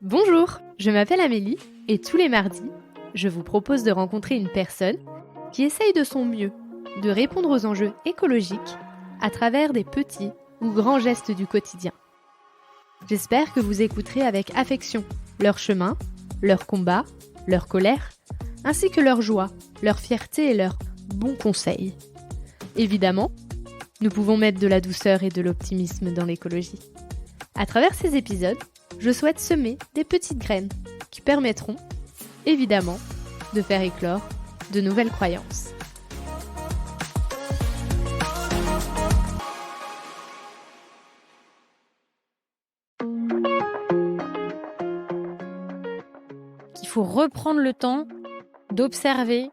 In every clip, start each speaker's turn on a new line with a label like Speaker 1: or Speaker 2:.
Speaker 1: Bonjour, je m'appelle Amélie et tous les mardis, je vous propose de rencontrer une personne qui essaye de son mieux de répondre aux enjeux écologiques à travers des petits ou grands gestes du quotidien. J'espère que vous écouterez avec affection leur chemin, leurs combats, leur colère, ainsi que leur joie, leur fierté et leurs bons conseils. Évidemment, nous pouvons mettre de la douceur et de l'optimisme dans l'écologie. À travers ces épisodes, je souhaite semer des petites graines qui permettront, évidemment, de faire éclore de nouvelles croyances.
Speaker 2: Il faut reprendre le temps d'observer,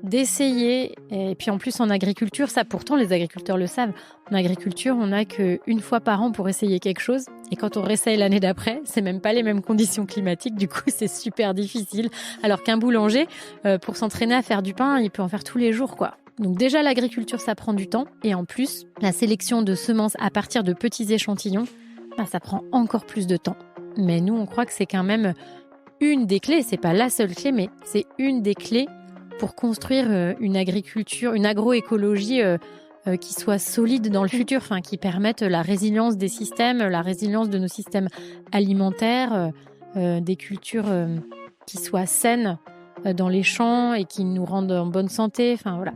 Speaker 2: d'essayer. Et puis en plus en agriculture, ça pourtant les agriculteurs le savent, en agriculture on n'a qu'une fois par an pour essayer quelque chose. Et quand on réessaye l'année d'après, c'est même pas les mêmes conditions climatiques, du coup c'est super difficile. Alors qu'un boulanger, pour s'entraîner à faire du pain, il peut en faire tous les jours quoi. Donc déjà l'agriculture ça prend du temps. Et en plus la sélection de semences à partir de petits échantillons, ça prend encore plus de temps. Mais nous on croit que c'est quand même une des clés, c'est pas la seule clé, mais c'est une des clés pour construire une agriculture, une agroécologie qui soit solide dans le futur, qui permette la résilience des systèmes, la résilience de nos systèmes alimentaires, des cultures qui soient saines dans les champs et qui nous rendent en bonne santé. Voilà.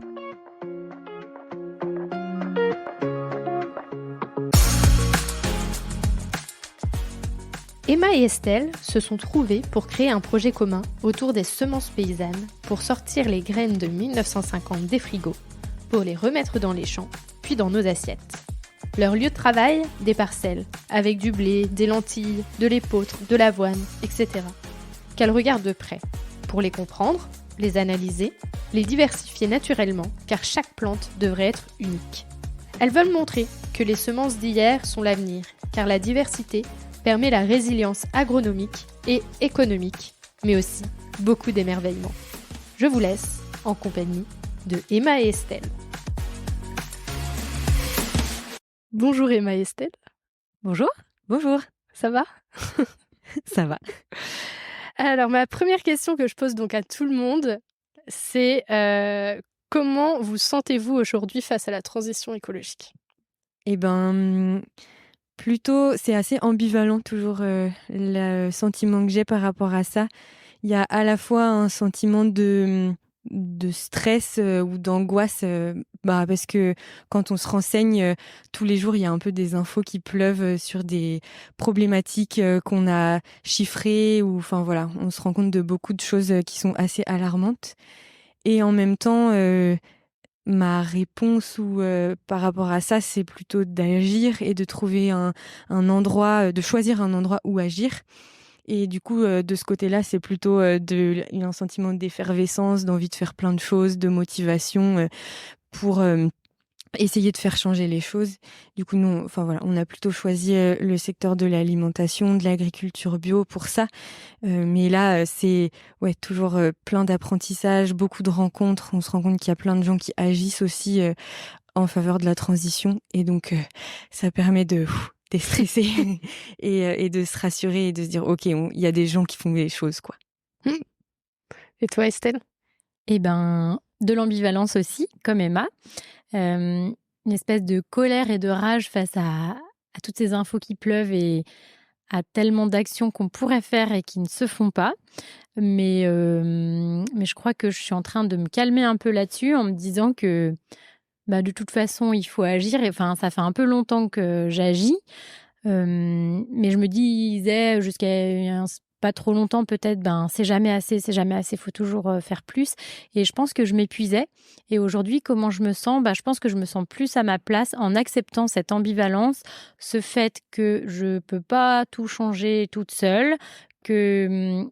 Speaker 1: Emma et Estelle se sont trouvées pour créer un projet commun autour des semences paysannes pour sortir les graines de 1950 des frigos, pour les remettre dans les champs, puis dans nos assiettes. Leur lieu de travail, des parcelles, avec du blé, des lentilles, de l'épeautre, de l'avoine, etc. Qu'elles regardent de près, pour les comprendre, les analyser, les diversifier naturellement, car chaque plante devrait être unique. Elles veulent montrer que les semences d'hier sont l'avenir, car la diversité permet la résilience agronomique et économique, mais aussi beaucoup d'émerveillement. Je vous laisse en compagnie de Emma et Estelle. Bonjour Emma et Estelle.
Speaker 2: Bonjour. Bonjour.
Speaker 1: Ça va ?
Speaker 2: Ça va.
Speaker 1: Alors ma première question que je pose donc à tout le monde, c'est comment vous sentez-vous aujourd'hui face à la transition écologique ?
Speaker 3: Plutôt, c'est assez ambivalent toujours le sentiment que j'ai par rapport à ça. Il y a à la fois un sentiment de stress ou d'angoisse parce que quand on se renseigne tous les jours, il y a un peu des infos qui pleuvent sur des problématiques qu'on a chiffrées ou on se rend compte de beaucoup de choses qui sont assez alarmantes. Et en même temps, ma réponse par rapport à ça, c'est plutôt d'agir et de trouver un endroit, de choisir un endroit où agir. Et du coup, de ce côté-là, c'est plutôt un sentiment d'effervescence, d'envie de faire plein de choses, de motivation pour essayer de faire changer les choses. Du coup, nous, on a plutôt choisi le secteur de l'alimentation, de l'agriculture bio pour ça. Mais là, c'est toujours plein d'apprentissage, beaucoup de rencontres. On se rend compte qu'il y a plein de gens qui agissent aussi en faveur de la transition. Et donc, ça permet de déstresser et de se rassurer et de se dire, OK, il y a des gens qui font des choses, quoi.
Speaker 1: Et toi, Estelle ?
Speaker 2: De l'ambivalence aussi, comme Emma. Une espèce de colère et de rage face à toutes ces infos qui pleuvent et à tellement d'actions qu'on pourrait faire et qui ne se font pas. Mais je crois que je suis en train de me calmer un peu là-dessus en me disant que de toute façon, il faut agir. Et, ça fait un peu longtemps que j'agis. Mais je me disais jusqu'à pas trop longtemps peut-être, c'est jamais assez, faut toujours faire plus. Et je pense que je m'épuisais. Et aujourd'hui, comment je me sens ? Je pense que je me sens plus à ma place en acceptant cette ambivalence, ce fait que je peux pas tout changer toute seule, que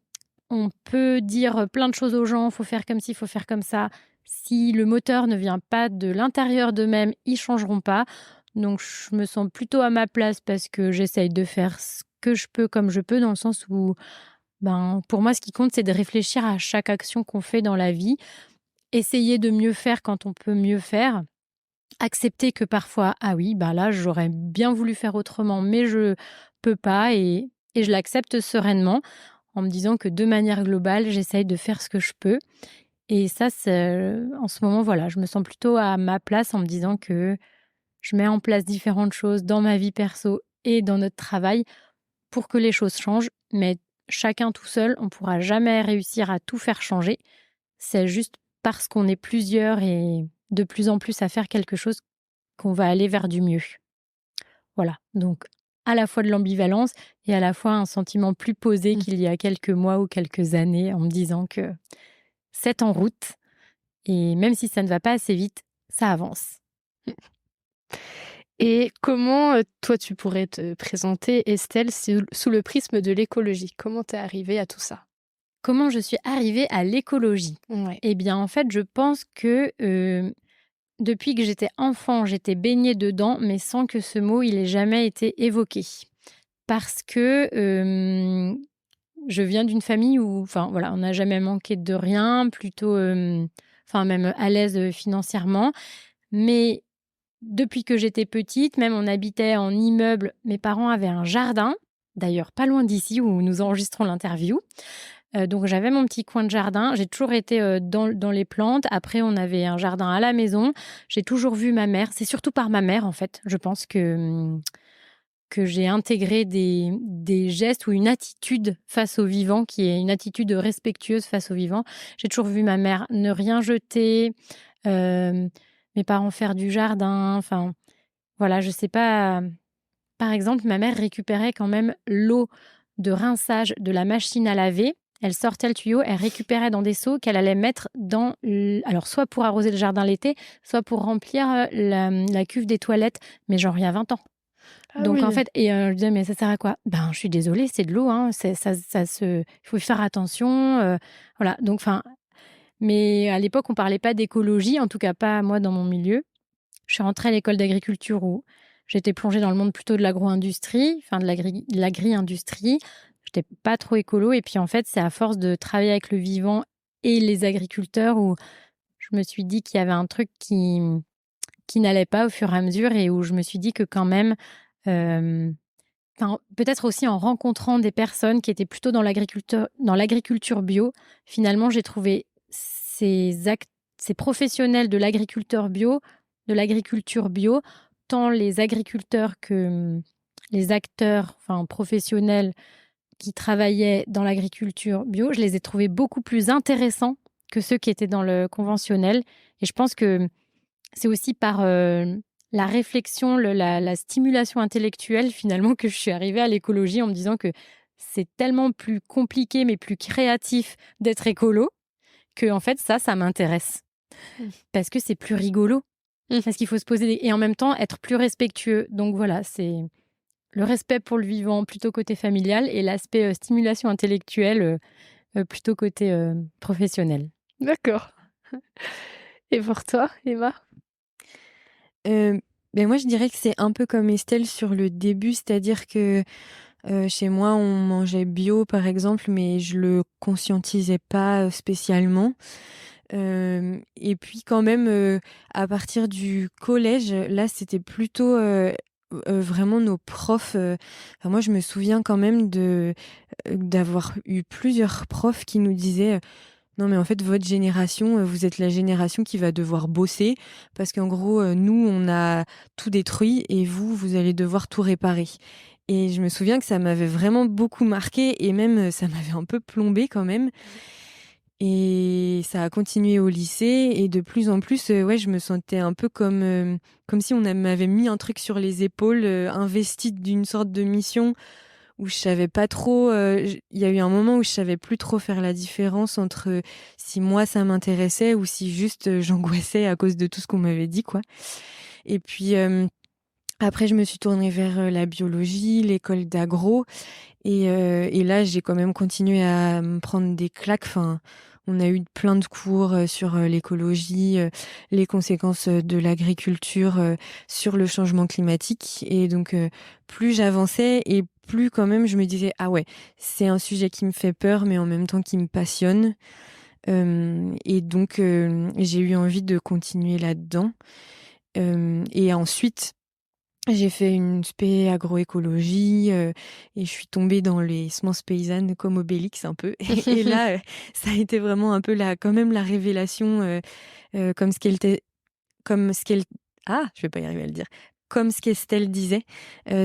Speaker 2: on peut dire plein de choses aux gens, faut faire comme ci, faut faire comme ça. Si le moteur ne vient pas de l'intérieur d'eux-mêmes, ils changeront pas. Donc je me sens plutôt à ma place parce que j'essaye de faire ce que je peux comme je peux, dans le sens où pour moi ce qui compte c'est de réfléchir à chaque action qu'on fait dans la vie, essayer de mieux faire quand on peut mieux faire accepter que parfois, ah oui, bah là, j'aurais bien voulu faire autrement, mais je peux pas et je l'accepte sereinement en me disant que de manière globale, j'essaye de faire ce que je peux. Et ça, en ce moment, voilà, je me sens plutôt à ma place en me disant que je mets en place différentes choses dans ma vie perso et dans notre travail pour que les choses changent. Mais chacun tout seul, on ne pourra jamais réussir à tout faire changer. C'est juste parce qu'on est plusieurs et de plus en plus à faire quelque chose qu'on va aller vers du mieux. Voilà, donc à la fois de l'ambivalence et à la fois un sentiment plus posé
Speaker 1: Mmh.
Speaker 2: qu'il y a quelques mois ou quelques années en me disant que c'est en route et même si ça ne va pas assez vite, ça avance.
Speaker 1: Et comment, toi, tu pourrais te présenter, Estelle, sous le prisme de l'écologie? Comment tu es arrivée à tout ça?
Speaker 2: Comment je suis arrivée à l'écologie?
Speaker 1: Ouais.
Speaker 2: Eh bien, en fait, je pense que, depuis que j'étais enfant, j'étais baignée dedans, mais sans que ce mot, il ait jamais été évoqué. Parce que, je viens d'une famille où enfin, voilà, on n'a jamais manqué de rien, plutôt, enfin, même à l'aise, financièrement. Mais depuis que j'étais petite, même on habitait en immeuble, mes parents avaient un jardin, d'ailleurs pas loin d'ici où nous enregistrons l'interview. Donc j'avais mon petit coin de jardin. J'ai toujours été, dans les plantes. Après, on avait un jardin à la maison. J'ai toujours vu ma mère. C'est surtout par ma mère, en fait, je pense que j'ai intégré des gestes ou une attitude face au vivant qui est une attitude respectueuse face au vivant. J'ai toujours vu ma mère ne rien jeter, hem, mes parents faire du jardin, enfin, voilà, je sais pas, par exemple, ma mère récupérait quand même l'eau de rinçage de la machine à laver. Elle sortait le tuyau, elle récupérait dans des seaux qu'elle allait mettre dans alors soit pour arroser le jardin l'été, soit pour remplir, la cuve des toilettes, mais genre il y a 20 ans.
Speaker 1: Ah
Speaker 2: Donc en
Speaker 1: oui.
Speaker 2: fait et je disais: «Mais ça sert à quoi?» «Ben, je suis désolée, c'est de l'eau, hein, c'est ça se il faut y faire attention», voilà, donc enfin mais à l'époque, on parlait pas d'écologie, en tout cas pas moi dans mon milieu. Je suis rentrée à l'école d'agriculture où j'étais plongée dans le monde plutôt de l'agro-industrie, enfin de l'agri-industrie. J'étais pas trop écolo et puis en fait, c'est à force de travailler avec le vivant et les agriculteurs où je me suis dit qu'il y avait un truc qui n'allait pas au fur et à mesure et où je me suis dit que quand même, hem, enfin, peut-être aussi en rencontrant des personnes qui étaient plutôt dans l'agriculture bio, finalement, j'ai trouvé ces professionnels de l'agriculture bio, tant les agriculteurs que, les acteurs, enfin professionnels qui travaillaient dans l'agriculture bio, je les ai trouvés beaucoup plus intéressants que ceux qui étaient dans le conventionnel et je pense que c'est aussi par, la réflexion, la stimulation intellectuelle finalement que je suis arrivée à l'écologie en me disant que c'est tellement plus compliqué, mais plus créatif d'être écolo, que en fait ça m'intéresse.
Speaker 1: Mmh.
Speaker 2: Parce que c'est plus rigolo.
Speaker 1: Mmh.
Speaker 2: Parce qu'il faut se poser et en même temps être plus respectueux. Donc voilà, c'est le respect pour le vivant plutôt côté familial et l'aspect, stimulation intellectuelle, plutôt côté, professionnel.
Speaker 1: D'accord. Et pour toi, Emma?
Speaker 3: Heu, moi, je dirais que c'est un peu comme Estelle sur le début, c'est-à-dire que, chez moi, on mangeait bio, par exemple, mais je le conscientisais pas, spécialement. Et puis quand même, à partir du collège, là, c'était plutôt, vraiment nos profs, enfin moi, je me souviens quand même d'avoir eu plusieurs profs qui nous disaient, «Non mais en fait, votre génération, vous êtes la génération qui va devoir bosser parce qu'en gros, nous, on a tout détruit et vous, vous allez devoir tout réparer». Et je me souviens que ça m'avait vraiment beaucoup marquée et même, ça m'avait un peu plombée quand même. Et ça a continué au lycée et de plus en plus, ouais, je me sentais un peu comme si m'avait mis un truc sur les épaules, investie d'une sorte de mission où je savais pas trop, il y a eu un moment où je savais plus trop faire la différence entre, si moi ça m'intéressait ou si juste, j'angoissais à cause de tout ce qu'on m'avait dit, quoi. Et puis, après je me suis tournée vers, la biologie, l'école d'agro et là j'ai quand même continué à me prendre des claques. Enfin, on a eu plein de cours, sur, l'écologie, les conséquences, de l'agriculture, sur le changement climatique et donc, plus j'avançais et plus quand même je me disais: «Ah ouais, c'est un sujet qui me fait peur mais en même temps qui me passionne». Et donc, j'ai eu envie de continuer là-dedans. Et ensuite, j'ai fait une spé agroécologie et je suis tombée dans les semences paysannes comme Obélix un peu. Et là, ça a été vraiment un peu quand même la révélation, comme ce qu'elle était, comme ce qu'elle. Ah, je vais pas y arriver à le dire. Comme ce qu'Estelle disait,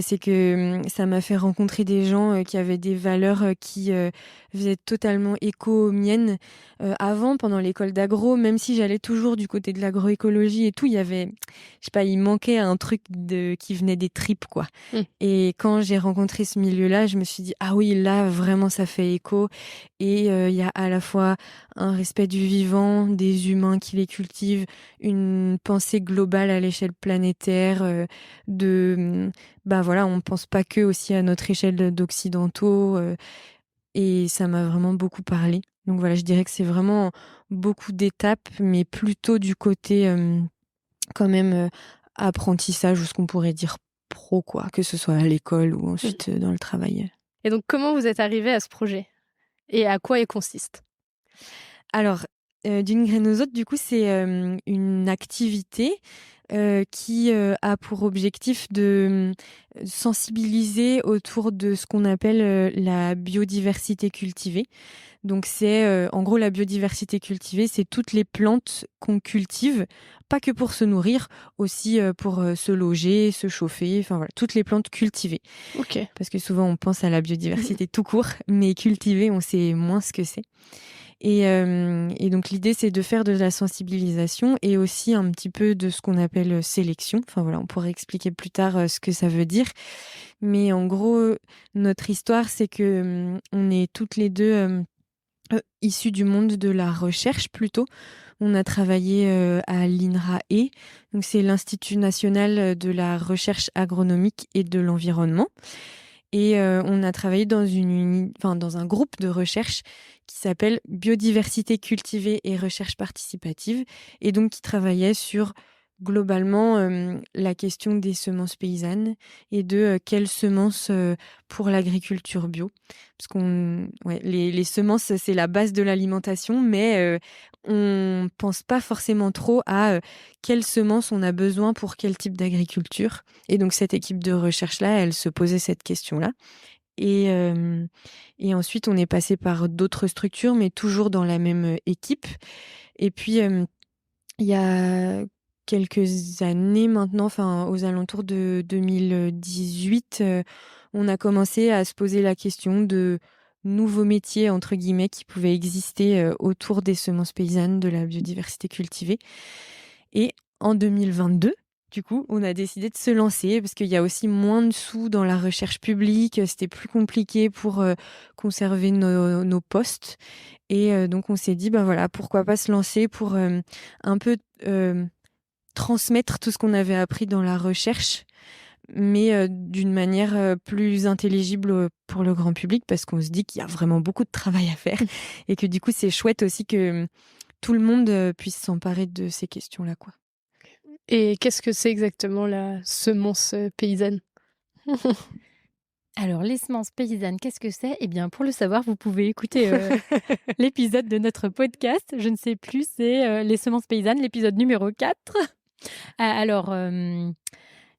Speaker 3: c'est que ça m'a fait rencontrer des gens qui avaient des valeurs qui faisaient totalement écho aux miennes. Avant, pendant l'école d'agro, même si j'allais toujours du côté de l'agroécologie et tout, il y avait, je sais pas, il manquait un truc qui venait des tripes, quoi. Et quand j'ai rencontré ce milieu-là, je me suis dit, ah oui, là, vraiment, ça fait écho. Et il y a à la fois un respect du vivant, des humains qui les cultivent, une pensée globale à l'échelle planétaire, voilà, on pense pas que aussi à notre échelle d'occidentaux, et ça m'a vraiment beaucoup parlé. Donc voilà, je dirais que c'est vraiment beaucoup d'étapes, mais plutôt du côté quand même apprentissage, ou ce qu'on pourrait dire pro, quoi, que ce soit à l'école ou ensuite dans le travail.
Speaker 1: Et donc, comment vous êtes arrivé à ce projet et à quoi il consiste?
Speaker 3: Alors, d'une graine aux autres, du coup, c'est une activité qui a pour objectif de sensibiliser autour de ce qu'on appelle la biodiversité cultivée. Donc, c'est en gros la biodiversité cultivée, c'est toutes les plantes qu'on cultive, pas que pour se nourrir, aussi pour se loger, se chauffer, enfin voilà, toutes les plantes cultivées.
Speaker 1: Ok.
Speaker 3: Parce que souvent on pense à la biodiversité tout court, mais cultivée, on sait moins ce que c'est. Et donc l'idée, c'est de faire de la sensibilisation et aussi un petit peu de ce qu'on appelle sélection. Enfin voilà, on pourrait expliquer plus tard ce que ça veut dire. Mais en gros, notre histoire, c'est que on est toutes les deux issues du monde de la recherche plutôt. On a travaillé à l'INRAE, donc c'est l'Institut national de la recherche agronomique et de l'environnement. Et on a travaillé dans un groupe de recherche qui s'appelle Biodiversité cultivée et recherche participative, et donc qui travaillait sur globalement la question des semences paysannes et de quelles semences pour l'agriculture bio. Parce les semences, c'est la base de l'alimentation, mais on pense pas forcément trop à quelles semences on a besoin pour quel type d'agriculture. Et donc cette équipe de recherche-là, elle se posait cette question-là. Et ensuite, on est passé par d'autres structures, mais toujours dans la même équipe. Et puis, il y a quelques années maintenant, enfin aux alentours de 2018, on a commencé à se poser la question de nouveaux métiers, entre guillemets, qui pouvaient exister autour des semences paysannes, de la biodiversité cultivée. Et en 2022, du coup, on a décidé de se lancer parce qu'il y a aussi moins de sous dans la recherche publique. C'était plus compliqué pour conserver nos postes. Et donc, on s'est dit, voilà, pourquoi pas se lancer pour un peu transmettre tout ce qu'on avait appris dans la recherche, mais d'une manière plus intelligible pour le grand public, parce qu'on se dit qu'il y a vraiment beaucoup de travail à faire et que du coup, c'est chouette aussi que tout le monde puisse s'emparer de ces questions-là, quoi.
Speaker 1: Et qu'est-ce que c'est exactement la semence paysanne?
Speaker 2: Alors, les semences paysannes, qu'est-ce que c'est? Eh bien, pour le savoir, vous pouvez écouter l'épisode de notre podcast. Je ne sais plus, c'est les semences paysannes, l'épisode numéro 4. Alors,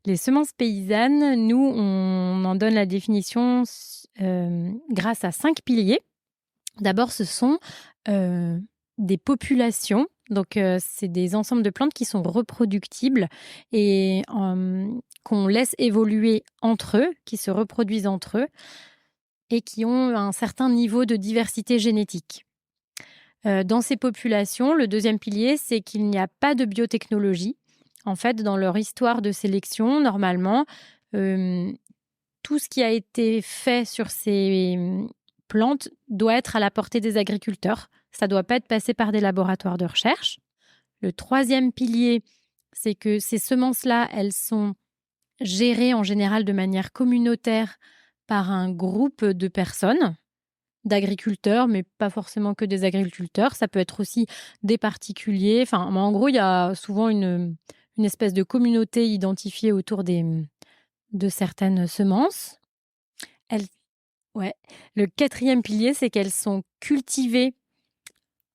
Speaker 2: les semences paysannes, nous, on en donne la définition grâce à 5 piliers. D'abord, ce sont des populations. Donc, c'est des ensembles de plantes qui sont reproductibles et qu'on laisse évoluer entre eux, qui se reproduisent entre eux et qui ont un certain niveau de diversité génétique. Dans ces populations, le deuxième pilier, c'est qu'il n'y a pas de biotechnologie. En fait, dans leur histoire de sélection, normalement, tout ce qui a été fait sur ces plantes doit être à la portée des agriculteurs. Ça ne doit pas être passé par des laboratoires de recherche. Le troisième pilier, c'est que ces semences-là, elles sont gérées en général de manière communautaire par un groupe de personnes, d'agriculteurs, mais pas forcément que des agriculteurs. Ça peut être aussi des particuliers. Enfin, en gros, il y a souvent une espèce de communauté identifiée autour de certaines semences. Le quatrième pilier, c'est qu'elles sont cultivées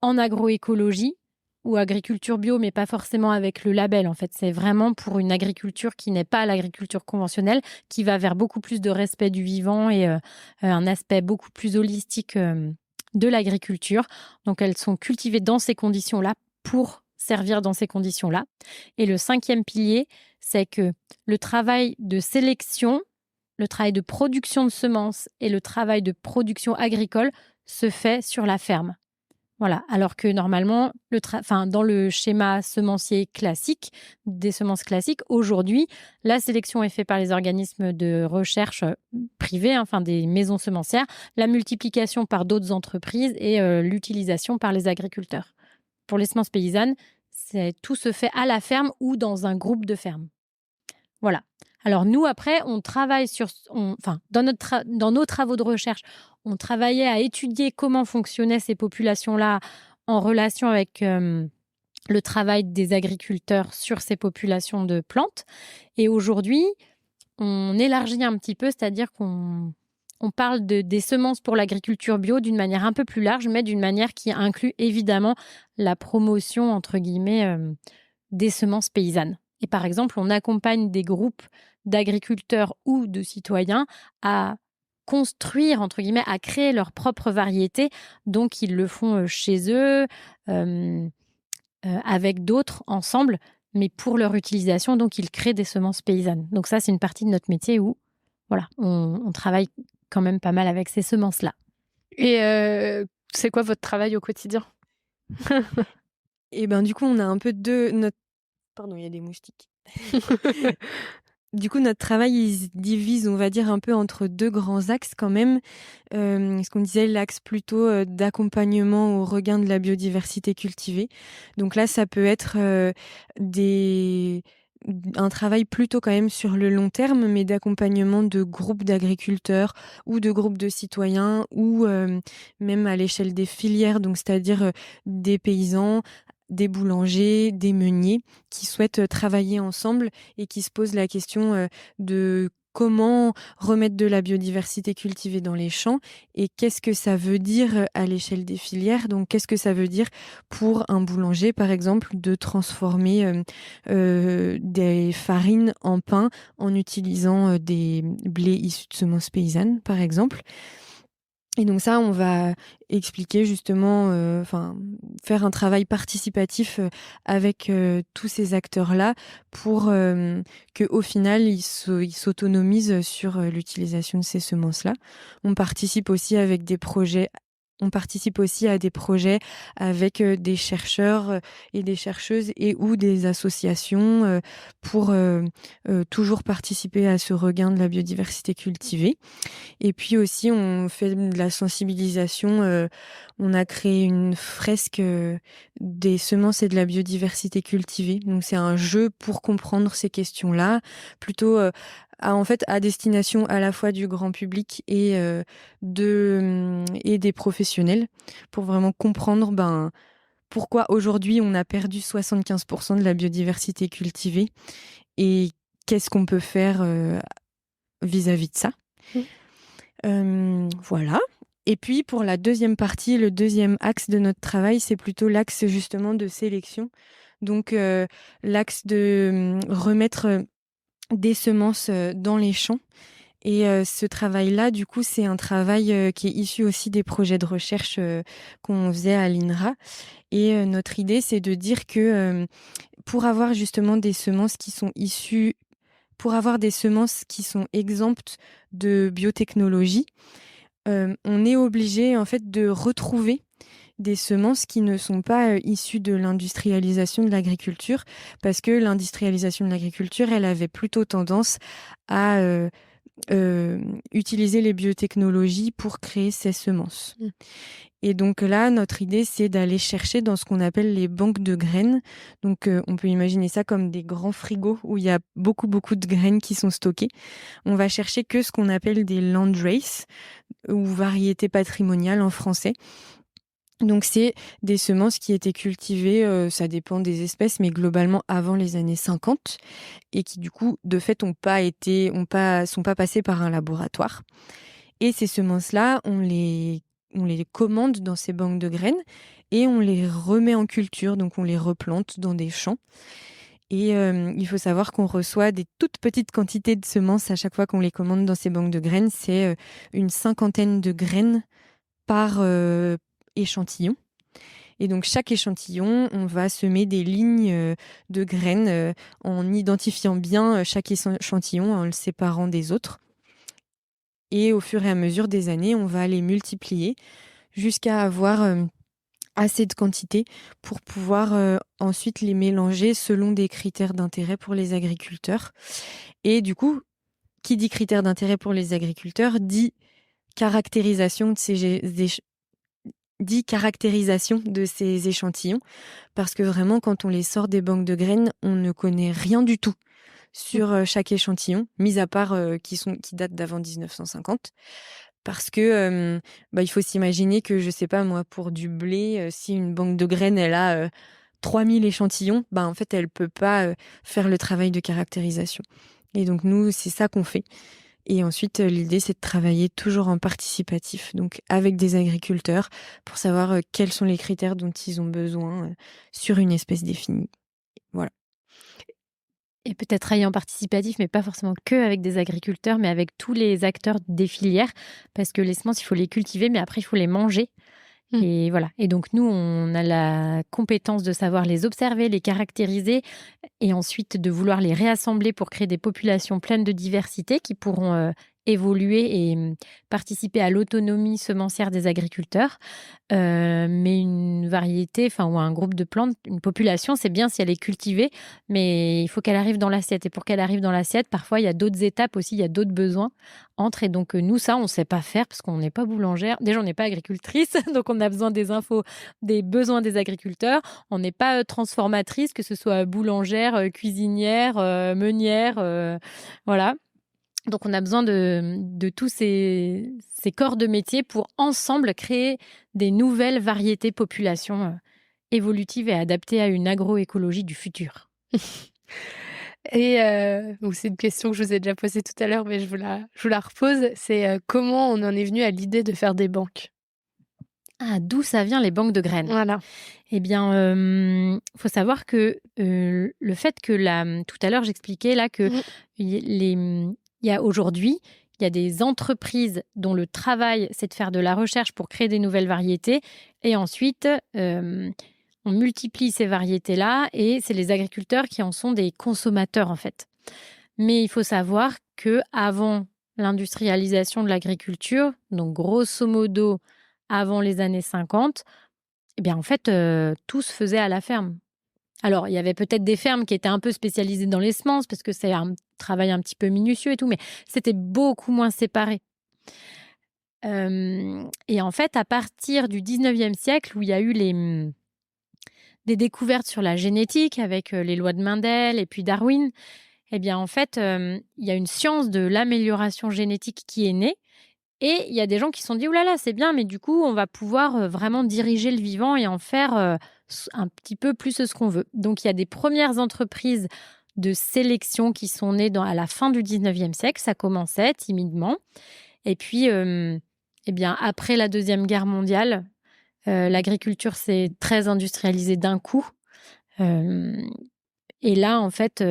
Speaker 2: en agroécologie. ou agriculture bio, mais pas forcément avec le label. En fait, c'est vraiment pour une agriculture qui n'est pas l'agriculture conventionnelle, qui va vers beaucoup plus de respect du vivant et un aspect beaucoup plus holistique de l'agriculture. Donc, elles sont cultivées dans ces conditions-là pour servir dans ces conditions-là. Et le 5e pilier, c'est que le travail de sélection, le travail de production de semences et le travail de production agricole se fait sur la ferme. Voilà, alors que normalement, dans le schéma semencier classique, des semences classiques, aujourd'hui, la sélection est faite par les organismes de recherche privés, des maisons semencières, la multiplication par d'autres entreprises et l'utilisation par les agriculteurs. Pour les semences paysannes, tout se fait à la ferme ou dans un groupe de fermes. Voilà. Alors nous, après, on travaille dans nos travaux de recherche, on travaillait à étudier comment fonctionnaient ces populations-là en relation avec le travail des agriculteurs sur ces populations de plantes. Et aujourd'hui, on élargit un petit peu, c'est-à-dire qu'on parle des semences pour l'agriculture bio d'une manière un peu plus large, mais d'une manière qui inclut évidemment la promotion, entre guillemets, des semences paysannes. Et par exemple, on accompagne des groupes d'agriculteurs ou de citoyens à construire, entre guillemets, à créer leur propre variété. Donc, ils le font chez eux, avec d'autres ensemble, mais pour leur utilisation, donc ils créent des semences paysannes. Donc ça, c'est une partie de notre métier où on travaille quand même pas mal avec ces semences-là.
Speaker 1: Et c'est quoi votre travail au quotidien?
Speaker 3: Et du coup, on a un peu Pardon, il y a des moustiques. Du coup, notre travail, il se divise, on va dire, un peu entre 2 grands axes quand même. Ce qu'on disait, l'axe plutôt d'accompagnement au regain de la biodiversité cultivée. Donc là, ça peut être un travail plutôt quand même sur le long terme, mais d'accompagnement de groupes d'agriculteurs ou de groupes de citoyens ou même à l'échelle des filières, donc c'est-à-dire des paysans, des boulangers, des meuniers qui souhaitent travailler ensemble et qui se posent la question de comment remettre de la biodiversité cultivée dans les champs et qu'est-ce que ça veut dire à l'échelle des filières. Donc, qu'est-ce que ça veut dire pour un boulanger, par exemple, de transformer des farines en pain en utilisant des blés issus de semences paysannes, par exemple. Et donc ça, on va expliquer justement, faire un travail participatif avec tous ces acteurs-là pour qu'au final, ils s'autonomisent sur l'utilisation de ces semences-là. On participe aussi à des projets avec des chercheurs et des chercheuses et ou des associations pour toujours participer à ce regain de la biodiversité cultivée. Et puis aussi, on fait de la sensibilisation. On a créé une fresque des semences et de la biodiversité cultivée. Donc, c'est un jeu pour comprendre ces questions-là, plutôt à destination à la fois du grand public et des professionnels, pour vraiment comprendre pourquoi aujourd'hui on a perdu 75% de la biodiversité cultivée et qu'est-ce qu'on peut faire vis-à-vis de ça. Voilà. Et puis pour la deuxième partie, le deuxième axe de notre travail, c'est plutôt l'axe justement de sélection. Donc l'axe de remettre des semences dans les champs. Et ce travail-là, du coup, c'est un travail qui est issu aussi des projets de recherche qu'on faisait à l'INRA. Et notre idée, c'est de dire que pour avoir justement des semences qui sont exemptes de biotechnologie, on est obligé en fait de retrouver des semences qui ne sont pas issues de l'industrialisation de l'agriculture, parce que l'industrialisation de l'agriculture, elle avait plutôt tendance à utiliser les biotechnologies pour créer ces semences. Et donc là, notre idée, c'est d'aller chercher dans ce qu'on appelle les banques de graines. Donc on peut imaginer ça comme des grands frigos où il y a beaucoup, beaucoup de graines qui sont stockées. On va chercher que ce qu'on appelle des landraces ou variétés patrimoniales en français. Donc c'est des semences qui étaient cultivées, ça dépend des espèces, mais globalement avant les années 50 et qui du coup de fait sont pas passées par un laboratoire. Et ces semences-là, on les commande dans ces banques de graines et on les remet en culture, donc on les replante dans des champs. Et il faut savoir qu'on reçoit des toutes petites quantités de semences à chaque fois qu'on les commande dans ces banques de graines. C'est une 50aine de graines par échantillon. Et donc, chaque échantillon, on va semer des lignes de graines en identifiant bien chaque échantillon, en le séparant des autres. Et au fur et à mesure des années, on va les multiplier jusqu'à avoir assez de quantité pour pouvoir ensuite les mélanger selon des critères d'intérêt pour les agriculteurs. Et du coup, qui dit critères d'intérêt pour les agriculteurs dit caractérisation de ces échantillons, parce que vraiment, quand on les sort des banques de graines, on ne connaît rien du tout sur chaque échantillon, mis à part qui datent d'avant 1950. Parce que il faut s'imaginer que, je sais pas moi, pour du blé, si une banque de graines, elle a 3000 échantillons, en fait, elle peut pas faire le travail de caractérisation. Et donc, nous, c'est ça qu'on fait. Et ensuite, l'idée, c'est de travailler toujours en participatif, donc avec des agriculteurs, pour savoir quels sont les critères dont ils ont besoin sur une espèce définie. Voilà.
Speaker 2: Et peut-être travailler en participatif, mais pas forcément que avec des agriculteurs, mais avec tous les acteurs des filières, parce que les semences, il faut les cultiver, mais après, il faut les manger. Et voilà. Et donc, nous, on a la compétence de savoir les observer, les caractériser, et ensuite de vouloir les réassembler pour créer des populations pleines de diversité qui pourront évoluer et participer à l'autonomie semencière des agriculteurs. Mais une variété, ou un groupe de plantes, une population, c'est bien si elle est cultivée, mais il faut qu'elle arrive dans l'assiette. Et pour qu'elle arrive dans l'assiette, parfois, il y a d'autres étapes aussi, il y a d'autres besoins entre. Et donc, nous, ça, on ne sait pas faire parce qu'on n'est pas boulangère. Déjà, on n'est pas agricultrice, donc on a besoin des infos, des besoins des agriculteurs. On n'est pas transformatrice, que ce soit boulangère, cuisinière, meunière, voilà. Donc, on a besoin de tous ces corps de métier pour ensemble créer des nouvelles variétés populations évolutives et adaptées à une agroécologie du futur.
Speaker 1: Et c'est une question que je vous ai déjà posée tout à l'heure, mais je vous la repose. C'est comment on en est venu à l'idée de faire des banques?
Speaker 2: Ah, d'où ça vient les banques de graines?
Speaker 1: Voilà.
Speaker 2: Eh bien, faut savoir que le fait que tout à l'heure, j'expliquais là que il y a aujourd'hui, il y a des entreprises dont le travail, c'est de faire de la recherche pour créer des nouvelles variétés. Et ensuite, on multiplie ces variétés-là et c'est les agriculteurs qui en sont des consommateurs, en fait. Mais il faut savoir qu'avant l'industrialisation de l'agriculture, donc grosso modo avant les années 50, eh bien, en fait, tout se faisait à la ferme. Alors, il y avait peut-être des fermes qui étaient un peu spécialisées dans les semences parce que c'est un travail un petit peu minutieux et tout, mais c'était beaucoup moins séparé. Et en fait, à partir du 19e siècle, où il y a eu des découvertes sur la génétique avec les lois de Mendel et puis Darwin, eh bien, en fait, il y a une science de l'amélioration génétique qui est née. Et il y a des gens qui se sont dit: «Ouh là là, c'est bien, mais du coup, on va pouvoir vraiment diriger le vivant et en faire un petit peu plus ce qu'on veut». Donc, il y a des premières entreprises de sélection qui sont nées à la fin du 19e siècle. Ça commençait timidement. Et puis, eh bien, après la Deuxième Guerre mondiale, l'agriculture s'est très industrialisée d'un coup. Et là, en fait,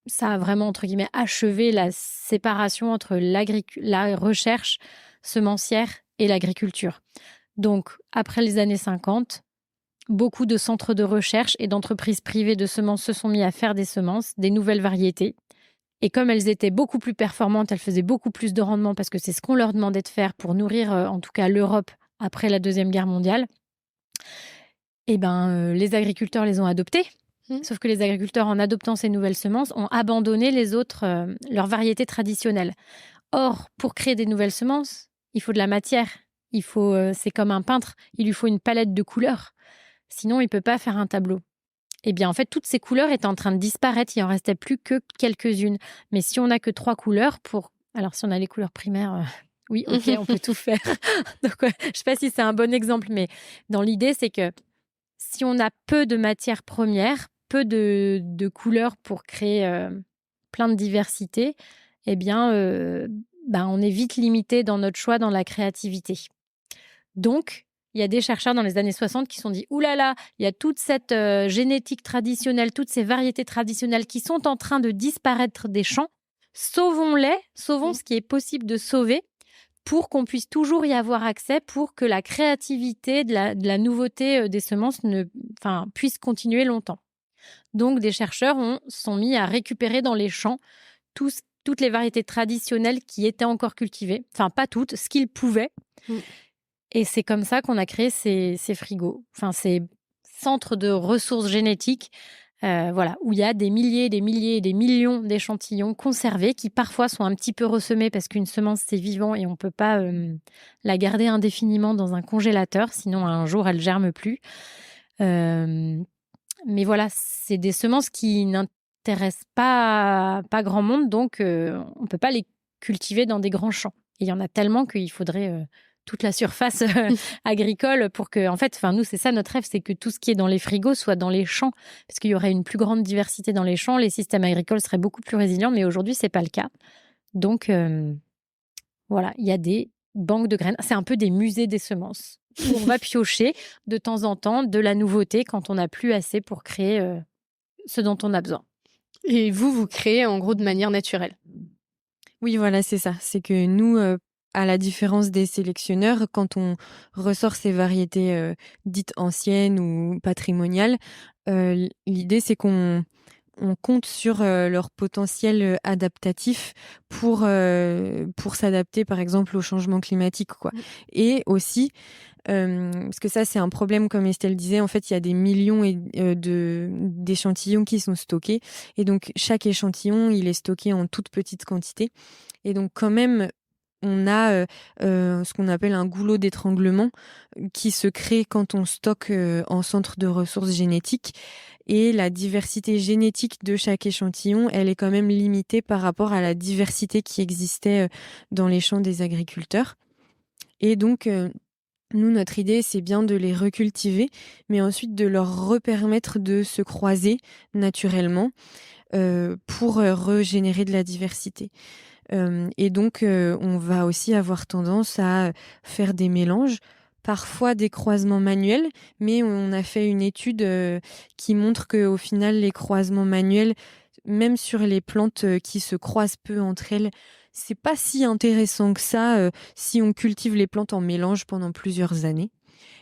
Speaker 2: ça a vraiment, entre guillemets, achevé la séparation entre la recherche semencière et l'agriculture. Donc, après les années 50, beaucoup de centres de recherche et d'entreprises privées de semences se sont mis à faire des semences, des nouvelles variétés. Et comme elles étaient beaucoup plus performantes, elles faisaient beaucoup plus de rendement parce que c'est ce qu'on leur demandait de faire pour nourrir, en tout cas, l'Europe après la Deuxième Guerre mondiale. Eh ben, les agriculteurs les ont adoptées. Sauf que les agriculteurs, en adoptant ces nouvelles semences, ont abandonné les autres, leurs variétés traditionnelles. Or, pour créer des nouvelles semences, il faut de la matière. C'est comme un peintre, il lui faut une palette de couleurs. Sinon, il ne peut pas faire un tableau. Eh bien, en fait, toutes ces couleurs étaient en train de disparaître. Il n'en restait plus que quelques-unes. Mais si on n'a que 3 couleurs Alors, si on a les couleurs primaires, oui, ok, on peut tout faire. Donc, je ne sais pas si c'est un bon exemple, mais dans l'idée, c'est que si on a peu de matières premières, peu de couleurs pour créer plein de diversité, eh bien, on est vite limité dans notre choix, dans la créativité. Donc, Il y a des chercheurs dans les années 60 qui se sont dit « Ouh là là, il y a toute cette génétique traditionnelle, toutes ces variétés traditionnelles qui sont en train de disparaître des champs. Sauvons-les, sauvons ce qui est possible de sauver pour qu'on puisse toujours y avoir accès, pour que la créativité, de la nouveauté des semences puisse continuer longtemps. » Donc, des chercheurs sont mis à récupérer dans les champs toutes les variétés traditionnelles qui étaient encore cultivées. Enfin, pas toutes, ce qu'ils pouvaient. Et c'est comme ça qu'on a créé ces frigos, ces centres de ressources génétiques, où il y a des milliers, des milliers et des millions d'échantillons conservés qui parfois sont un petit peu ressemés parce qu'une semence, c'est vivant et on ne peut pas la garder indéfiniment dans un congélateur, sinon un jour, elle ne germe plus. Mais voilà, c'est des semences qui n'intéressent pas grand monde, donc on ne peut pas les cultiver dans des grands champs. Et il y en a tellement qu'il faudrait toute la surface agricole pour que, nous, c'est ça notre rêve, c'est que tout ce qui est dans les frigos soit dans les champs, parce qu'il y aurait une plus grande diversité dans les champs, les systèmes agricoles seraient beaucoup plus résilients, mais aujourd'hui, c'est pas le cas. Donc, il y a des banques de graines, c'est un peu des musées des semences, où on va piocher de temps en temps de la nouveauté quand on n'a plus assez pour créer ce dont on a besoin.
Speaker 1: Et vous créez en gros de manière naturelle.
Speaker 3: Oui, voilà, c'est ça. C'est que nous, à la différence des sélectionneurs, quand on ressort ces variétés dites anciennes ou patrimoniales, l'idée, c'est qu'on compte sur leur potentiel adaptatif pour s'adapter, par exemple, au changement climatique, quoi. Et aussi, parce que ça, c'est un problème, comme Estelle disait, en fait, il y a des millions d'échantillons qui sont stockés. Et donc, chaque échantillon, il est stocké en toute petite quantité. Et donc, quand même, on a ce qu'on appelle un goulot d'étranglement qui se crée quand on stocke en centre de ressources génétiques. Et la diversité génétique de chaque échantillon, elle est quand même limitée par rapport à la diversité qui existait dans les champs des agriculteurs. Et donc, nous, notre idée, c'est bien de les recultiver, mais ensuite de leur repermettre de se croiser naturellement pour régénérer de la diversité. Et donc, on va aussi avoir tendance à faire des mélanges, parfois des croisements manuels, mais on a fait une étude qui montre qu'au final, les croisements manuels, même sur les plantes qui se croisent peu entre elles, c'est pas si intéressant que ça si on cultive les plantes en mélange pendant plusieurs années.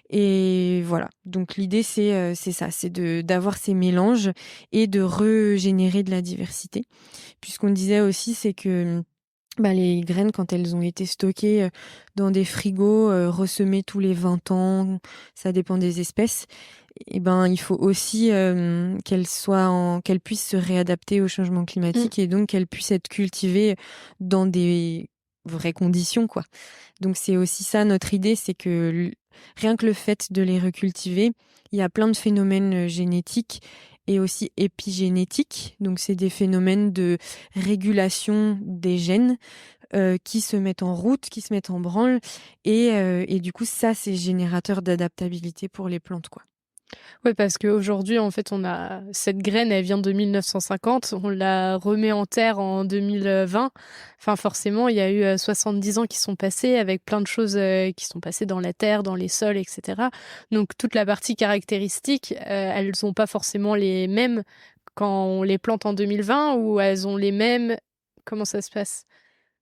Speaker 3: Et voilà, donc l'idée c'est ça, c'est d'avoir ces mélanges et de régénérer de la diversité. Puis ce qu'on disait aussi, c'est que les graines, quand elles ont été stockées dans des frigos, ressemées tous les 20 ans, ça dépend des espèces, et il faut aussi qu'elles puissent se réadapter au changement climatique et donc qu'elles puissent être cultivées dans des vraies conditions, quoi. Donc c'est aussi ça notre idée, c'est que rien que le fait de les recultiver, il y a plein de phénomènes génétiques et aussi épigénétiques. Donc, c'est des phénomènes de régulation des gènes qui se mettent en route, qui se mettent en branle. Et du coup, ça, c'est générateur d'adaptabilité pour les plantes, quoi.
Speaker 1: Oui, parce qu'aujourd'hui, en fait, on a cette graine, elle vient de 1950, on la remet en terre en 2020. Enfin, forcément, il y a eu 70 ans qui sont passés avec plein de choses qui sont passées dans la terre, dans les sols, etc. Donc, toute la partie caractéristique, elles n'ont pas forcément les mêmes quand on les plante en 2020 ou elles ont les mêmes. Comment ça se passe ?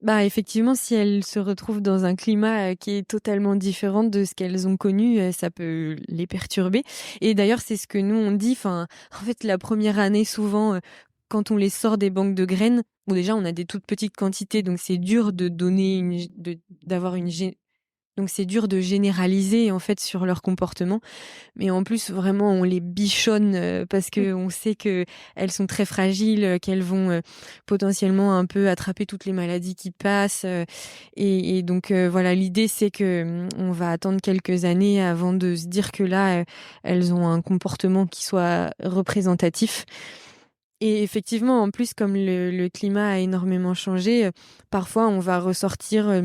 Speaker 3: Effectivement, si elles se retrouvent dans un climat qui est totalement différent de ce qu'elles ont connu, ça peut les perturber. Et d'ailleurs, c'est ce que nous, on dit. En fait, la première année, souvent, quand on les sort des banques de graines, déjà, on a des toutes petites quantités, donc c'est dur donc c'est dur de généraliser en fait sur leur comportement, mais en plus vraiment on les bichonne parce que on sait que elles sont très fragiles, qu'elles vont potentiellement un peu attraper toutes les maladies qui passent et donc voilà, l'idée c'est que on va attendre quelques années avant de se dire que là elles ont un comportement qui soit représentatif. Et effectivement, en plus, comme le climat a énormément changé, parfois on va ressortir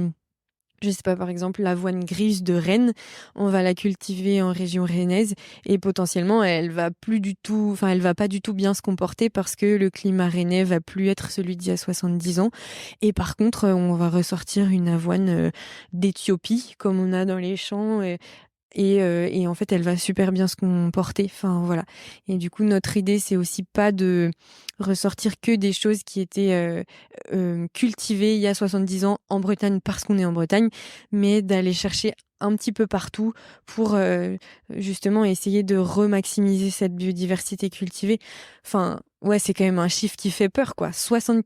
Speaker 3: je sais pas, par exemple, l'avoine grise de Rennes, on va la cultiver en région rennaise et potentiellement elle va pas du tout bien se comporter parce que le climat rennais va plus être celui d'il y a 70 ans. Et par contre, on va ressortir une avoine d'Éthiopie, comme on a dans les champs, Et en fait, elle va super bien se comporter. Enfin, voilà. Et du coup, notre idée, c'est aussi pas de ressortir que des choses qui étaient cultivées il y a 70 ans en Bretagne parce qu'on est en Bretagne, mais d'aller chercher un petit peu partout pour justement essayer de remaximiser cette biodiversité cultivée. Enfin, ouais, c'est quand même un chiffre qui fait peur, quoi.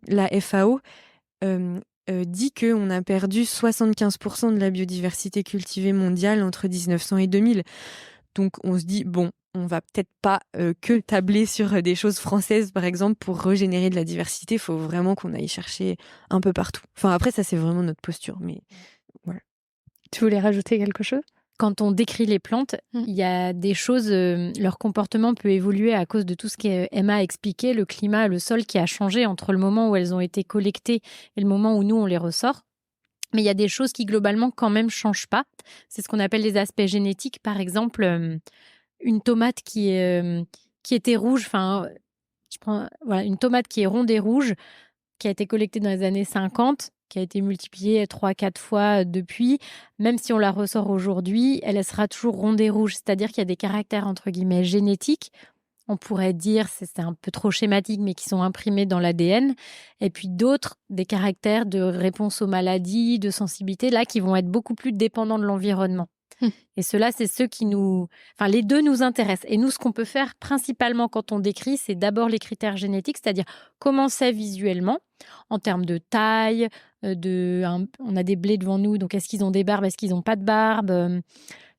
Speaker 3: La FAO dit qu'on a perdu 75% de la biodiversité cultivée mondiale entre 1900 et 2000. Donc on se dit, bon, on va peut-être pas que tabler sur des choses françaises, par exemple, pour régénérer de la diversité. Il faut vraiment qu'on aille chercher un peu partout. Enfin, après, ça, c'est vraiment notre posture. Mais voilà.
Speaker 1: Tu voulais rajouter quelque chose?
Speaker 2: Quand on décrit les plantes, il y a des choses, leur comportement peut évoluer à cause de tout ce qu'Emma a expliqué, le climat, le sol qui a changé entre le moment où elles ont été collectées et le moment où nous, on les ressort. Mais il y a des choses qui, globalement, quand même, changent pas. C'est ce qu'on appelle les aspects génétiques. Par exemple, une tomate qui était rouge, une tomate qui est ronde et rouge, qui a été collectée dans les années 50, qui a été multipliée 3-4 fois depuis, même si on la ressort aujourd'hui, elle sera toujours ronde et rouge. C'est-à-dire qu'il y a des caractères, entre guillemets, génétiques, on pourrait dire, c'est un peu trop schématique, mais qui sont imprimés dans l'ADN. Et puis d'autres, des caractères de réponse aux maladies, de sensibilité, là, qui vont être beaucoup plus dépendants de l'environnement. Et ceux-là, c'est ceux qui les deux nous intéressent. Et nous, ce qu'on peut faire principalement quand on décrit, c'est d'abord les critères génétiques, c'est-à-dire comment c'est visuellement, en termes de taille, on a des blés devant nous, donc est-ce qu'ils ont des barbes, est-ce qu'ils n'ont pas de barbe,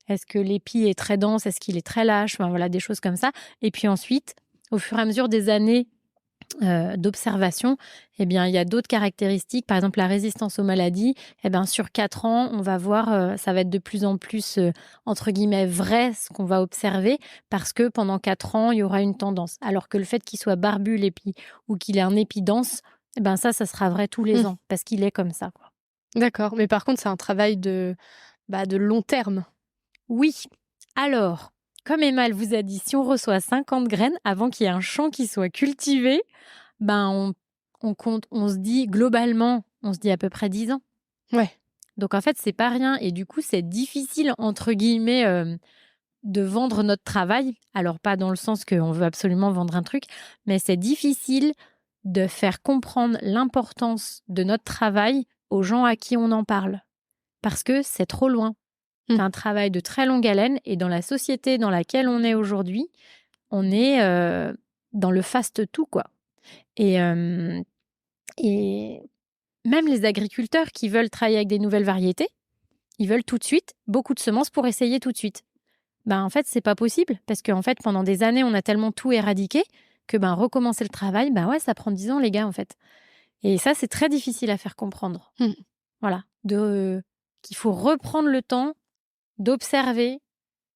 Speaker 2: est-ce que l'épi est très dense, est-ce qu'il est très lâche, enfin, voilà, des choses comme ça. Et puis ensuite, au fur et à mesure des années d'observation, il y a d'autres caractéristiques, par exemple la résistance aux maladies. Sur 4 ans, on va voir, ça va être de plus en plus entre guillemets vrai ce qu'on va observer, parce que pendant 4 ans, il y aura une tendance. Alors que le fait qu'il soit barbu l'épi ou qu'il ait un épi dense, ça sera vrai tous les ans, parce qu'il est comme ça, quoi.
Speaker 1: D'accord, mais par contre, c'est un travail de long terme.
Speaker 2: Oui. Alors, comme Emma vous a dit, si on reçoit 50 graines avant qu'il y ait un champ qui soit cultivé, on compte, on se dit globalement, à peu près 10 ans.
Speaker 1: Ouais.
Speaker 2: Donc en fait, c'est pas rien. Et du coup, c'est difficile, entre guillemets, de vendre notre travail. Alors pas dans le sens qu'on veut absolument vendre un truc, mais c'est difficile de faire comprendre l'importance de notre travail aux gens à qui on en parle. Parce que c'est trop loin. C'est un travail de très longue haleine, et dans la société dans laquelle on est aujourd'hui, on est dans le fast-tout, quoi. Et même les agriculteurs qui veulent travailler avec des nouvelles variétés, ils veulent tout de suite beaucoup de semences pour essayer tout de suite. En fait, c'est pas possible, parce qu'en fait, pendant des années, on a tellement tout éradiqué que recommencer le travail, ça prend 10 ans, les gars, en fait. Et ça, c'est très difficile à faire comprendre. Voilà. Qu'il faut reprendre le temps d'observer,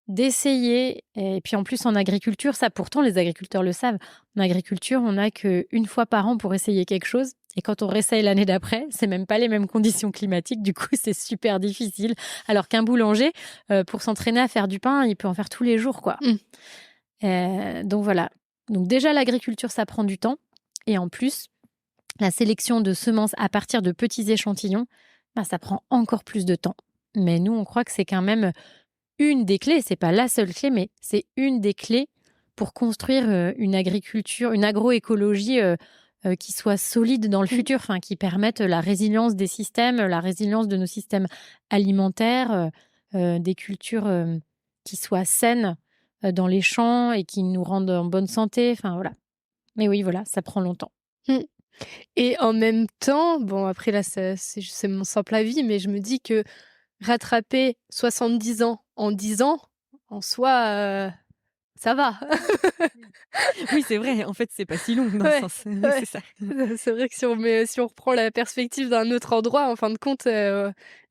Speaker 2: d'essayer. Et puis en plus, en agriculture, ça pourtant, les agriculteurs le savent. En agriculture, on n'a qu'une fois par an pour essayer quelque chose. Et quand on réessaye l'année d'après, c'est même pas les mêmes conditions climatiques. Du coup, c'est super difficile. Alors qu'un boulanger, pour s'entraîner à faire du pain, il peut en faire tous les jours, quoi. Donc voilà. Donc déjà, l'agriculture, ça prend du temps. Et en plus, la sélection de semences à partir de petits échantillons, ça prend encore plus de temps. Mais nous, on croit que c'est quand même une des clés, c'est pas la seule clé, mais c'est une des clés pour construire une agriculture, une agroécologie qui soit solide dans le futur, qui permette la résilience des systèmes, la résilience de nos systèmes alimentaires, des cultures qui soient saines dans les champs et qui nous rendent en bonne santé. Voilà. Mais oui, voilà, ça prend longtemps.
Speaker 1: Et en même temps, bon, après là, c'est mon simple avis, mais je me dis que rattraper 70 ans en 10 ans, en soi, ça va.
Speaker 3: Oui, c'est vrai. En fait, c'est pas si long dans le sens. C'est ça.
Speaker 1: C'est vrai que si on reprend la perspective d'un autre endroit, en fin de compte,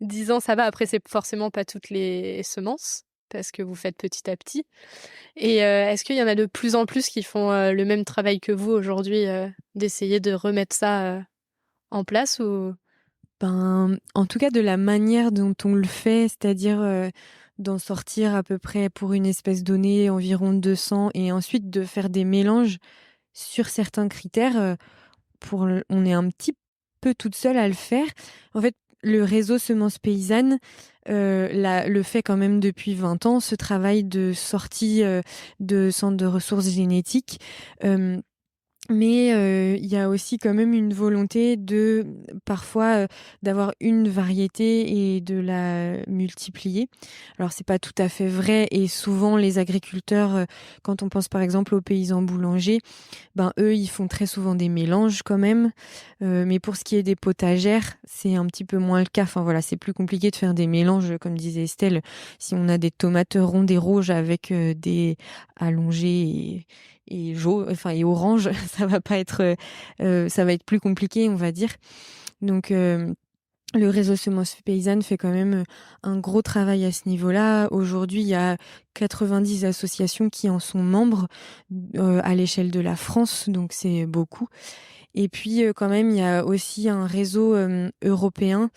Speaker 1: 10 ans, ça va. Après, c'est forcément pas toutes les semences, parce que vous faites petit à petit. Et est-ce qu'il y en a de plus en plus qui font le même travail que vous aujourd'hui, d'essayer de remettre ça en place ou...
Speaker 3: En tout cas, de la manière dont on le fait, c'est-à-dire d'en sortir à peu près pour une espèce donnée environ 200 et ensuite de faire des mélanges sur certains critères, on est un petit peu toute seule à le faire. En fait, le réseau Semences Paysannes le fait quand même depuis 20 ans, ce travail de sortie de centres de ressources génétiques. Mais il y a aussi quand même une volonté de parfois d'avoir une variété et de la multiplier. Alors c'est pas tout à fait vrai et souvent les agriculteurs, quand on pense par exemple aux paysans boulangers, ben eux ils font très souvent des mélanges quand même. Mais pour ce qui est des potagères, c'est un petit peu moins le cas. Enfin voilà, c'est plus compliqué de faire des mélanges comme disait Estelle. Si on a des tomates rondes et rouges avec des allongées et jaune, enfin et orange, ça va être plus compliqué, on va dire. Donc le réseau Semences Paysannes fait quand même un gros travail à ce niveau-là. Aujourd'hui, il y a 90 associations qui en sont membres à l'échelle de la France, donc c'est beaucoup. Et puis quand même, il y a aussi un réseau européen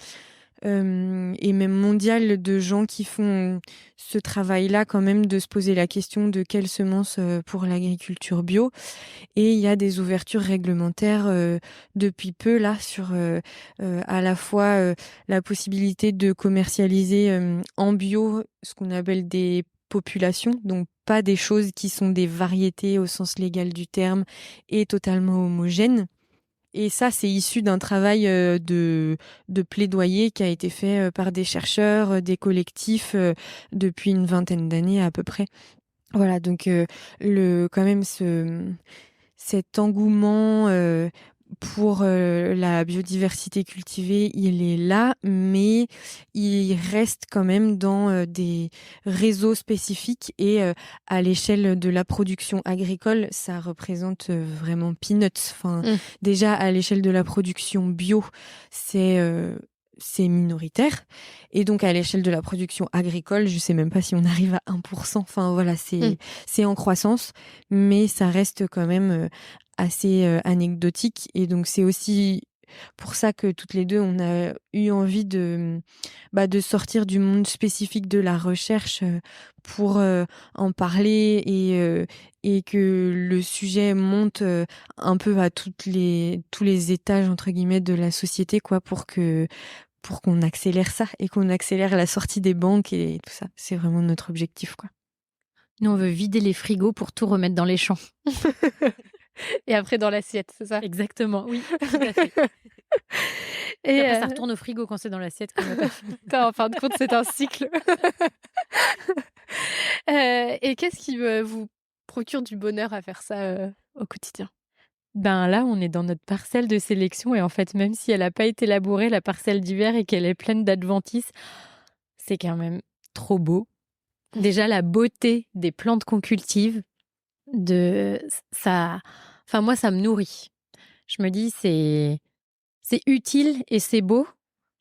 Speaker 3: et même mondial de gens qui font ce travail-là quand même de se poser la question de quelles semences pour l'agriculture bio. Et il y a des ouvertures réglementaires depuis peu là sur à la fois la possibilité de commercialiser en bio ce qu'on appelle des populations, donc pas des choses qui sont des variétés au sens légal du terme et totalement homogènes. Et ça, c'est issu d'un travail de plaidoyer qui a été fait par des chercheurs, des collectifs depuis une vingtaine d'années à peu près. Voilà, donc quand même cet engouement pour la biodiversité cultivée, il est là, mais il reste quand même dans des réseaux spécifiques et à l'échelle de la production agricole, ça représente vraiment peanuts. Enfin, déjà à l'échelle de la production bio, c'est minoritaire. Et donc, à l'échelle de la production agricole, je sais même pas si on arrive à 1%. Enfin, voilà, c'est en croissance, mais ça reste quand même assez anecdotique. Et donc, c'est aussi pour ça que toutes les deux, on a eu envie de sortir du monde spécifique de la recherche pour en parler et que le sujet monte un peu à tous les étages, entre guillemets, de la société, quoi, pour qu'on accélère ça et qu'on accélère la sortie des banques et tout ça. C'est vraiment notre objectif, quoi.
Speaker 2: Nous, on veut vider les frigos pour tout remettre dans les champs.
Speaker 1: Et après dans l'assiette, c'est ça?
Speaker 2: Exactement, oui, tout à fait. Et après, ça retourne au frigo quand c'est dans l'assiette qu'on n'a pas fini.
Speaker 1: En fin de compte, c'est un cycle. Et qu'est-ce qui vous procure du bonheur à faire ça au quotidien?
Speaker 2: Ben là, on est dans notre parcelle de sélection et en fait, même si elle n'a pas été labourée, la parcelle d'hiver, et qu'elle est pleine d'adventices, c'est quand même trop beau. Déjà, la beauté des plantes qu'on cultive, moi, ça me nourrit. Je me dis, c'est utile et c'est beau.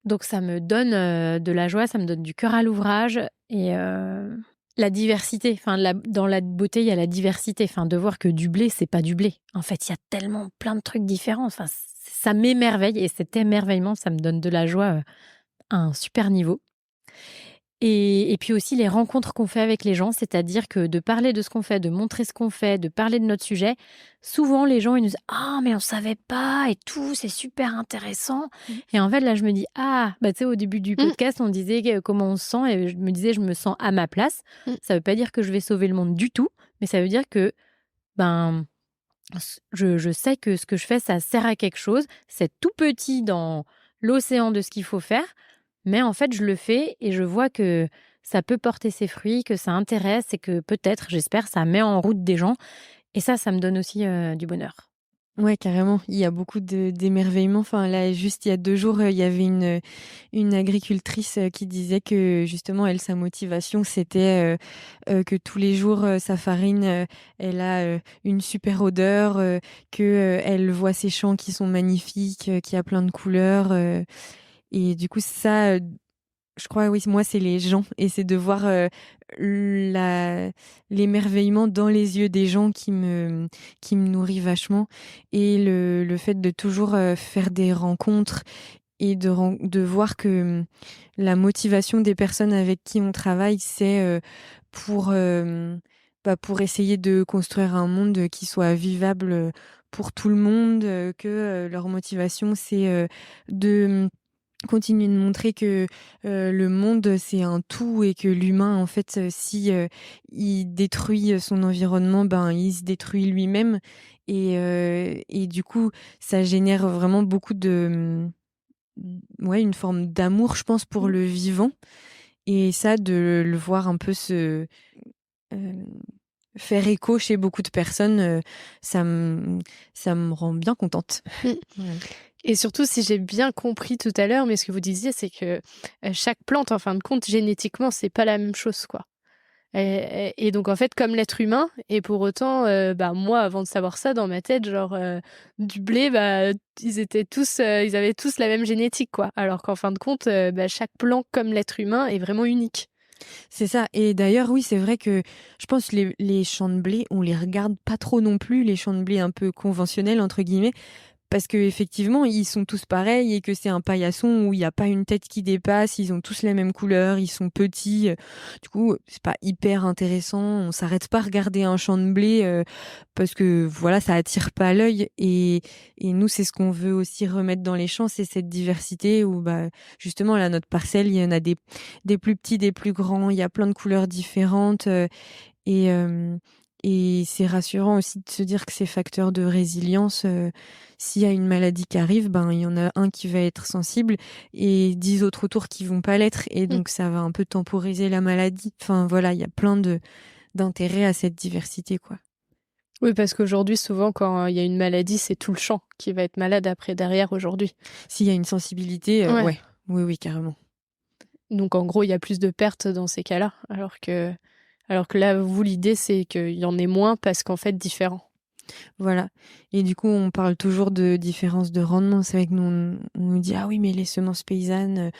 Speaker 2: Donc, ça me donne de la joie, ça me donne du cœur à l'ouvrage. Et la diversité, dans la beauté, il y a la diversité. De voir que du blé, c'est pas du blé. En fait, il y a tellement plein de trucs différents. Ça m'émerveille et cet émerveillement, ça me donne de la joie à un super niveau. Et puis aussi les rencontres qu'on fait avec les gens, c'est-à-dire que de parler de ce qu'on fait, de montrer ce qu'on fait, de parler de notre sujet, souvent les gens ils nous disent « Ah, mais on savait pas et tout, c'est super intéressant ». Et en fait là je me dis « Ah, tu sais au début du podcast on disait comment on se sent et je me disais je me sens à ma place ». Ça veut pas dire que je vais sauver le monde du tout, mais ça veut dire que je sais que ce que je fais ça sert à quelque chose, c'est tout petit dans l'océan de ce qu'il faut faire. Mais en fait, je le fais et je vois que ça peut porter ses fruits, que ça intéresse et que peut-être, j'espère, ça met en route des gens. Et ça me donne aussi du bonheur.
Speaker 3: Ouais, carrément. Il y a beaucoup d'émerveillement. Enfin, là, juste il y a 2 jours, il y avait une agricultrice qui disait que justement, elle, sa motivation, c'était que tous les jours, sa farine, elle a une super odeur, que elle voit ses champs qui sont magnifiques, qu'il y a plein de couleurs. Et du coup, ça, je crois, oui, moi, c'est les gens. Et c'est de voir l'émerveillement dans les yeux des gens qui me nourrit vachement. Et le fait de toujours faire des rencontres et de voir que la motivation des personnes avec qui on travaille, c'est pour essayer de construire un monde qui soit vivable pour tout le monde, que leur motivation, c'est de continuer de montrer que le monde, c'est un tout et que l'humain, en fait, si il détruit son environnement, ben, il se détruit lui-même. Et du coup, ça génère vraiment beaucoup ouais, une forme d'amour, je pense, pour le vivant. Et ça, de le voir un peu euh, faire écho chez beaucoup de personnes, ça me rend bien contente.
Speaker 1: Mm.
Speaker 3: Ouais.
Speaker 1: Et surtout, si j'ai bien compris tout à l'heure, mais ce que vous disiez, c'est que chaque plante, en fin de compte, génétiquement, c'est pas la même chose, quoi. Et donc, en fait, comme l'être humain, et pour autant, moi, avant de savoir ça, dans ma tête, genre, du blé, ils avaient tous la même génétique, quoi. Alors qu'en fin de compte, chaque plant, comme l'être humain, est vraiment unique.
Speaker 3: C'est ça. Et d'ailleurs, oui, c'est vrai que je pense que les champs de blé, on les regarde pas trop non plus, les champs de blé un peu conventionnels, entre guillemets, parce que effectivement, ils sont tous pareils et que c'est un paillasson où il n'y a pas une tête qui dépasse, ils ont tous les mêmes couleurs, ils sont petits. Du coup, c'est pas hyper intéressant. On s'arrête pas à regarder un champ de blé parce que voilà, ça attire pas l'œil. Et nous, c'est ce qu'on veut aussi remettre dans les champs, c'est cette diversité où bah justement là, notre parcelle, il y en a des plus petits, des plus grands, il y a plein de couleurs différentes. Et, euh, et c'est rassurant aussi de se dire que ces facteurs de résilience, s'il y a une maladie qui arrive, ben il y en a un qui va être sensible et 10 autres autour qui vont pas l'être. Et
Speaker 1: Mm.
Speaker 3: donc ça va un peu temporiser la maladie. Enfin voilà, il y a plein d'intérêt à cette diversité, quoi.
Speaker 1: Oui, parce qu'aujourd'hui, souvent, quand il y a une maladie, c'est tout le champ qui va être malade après, derrière, aujourd'hui.
Speaker 3: S'il y a une sensibilité,
Speaker 1: Ouais.
Speaker 3: ouais, oui, carrément.
Speaker 1: Donc, en gros, il y a plus de pertes dans ces cas-là. Alors que là, vous, l'idée, c'est qu'il y en ait moins parce qu'en fait, différent.
Speaker 3: Voilà. Et du coup, on parle toujours de différence de rendement. C'est vrai que nous, on nous dit, ah oui, mais les semences paysannes,